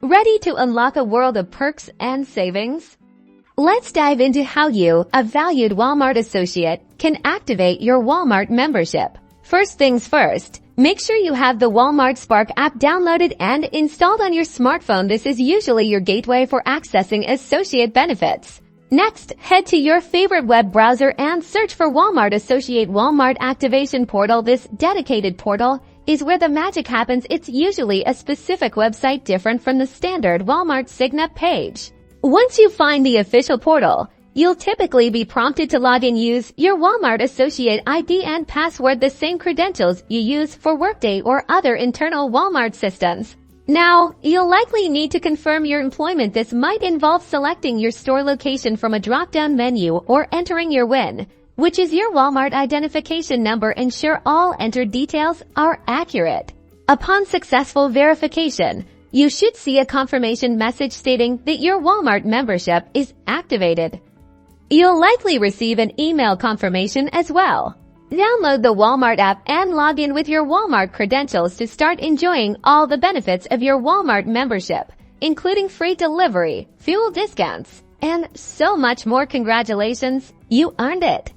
Ready to unlock a world of perks and savings? Let's dive into how you, a valued Walmart associate, can activate your Walmart membership. First things first, make sure you have the Walmart Spark app downloaded and installed on your smartphone. This is usually your gateway for accessing associate benefits. Next, head to your favorite web browser and search for Walmart Associate Walmart Activation Portal. This dedicated portal is where the magic happens. It's usually a specific website different from the standard Walmart Sign Up page. Once you find the official portal, you'll typically be prompted to log in. Use your Walmart Associate ID and password, the same credentials you use for Workday or other internal Walmart systems. Now, you'll likely need to confirm your employment. This might involve selecting your store location from a drop-down menu or entering your WIN, which is your Walmart identification number. Ensure all entered details are accurate. Upon successful verification, you should see a confirmation message stating that your Walmart membership is activated. You'll likely receive an email confirmation as well. Download the Walmart app and log in with your Walmart credentials to start enjoying all the benefits of your Walmart membership, including free delivery, fuel discounts, and so much more. Congratulations, you earned it!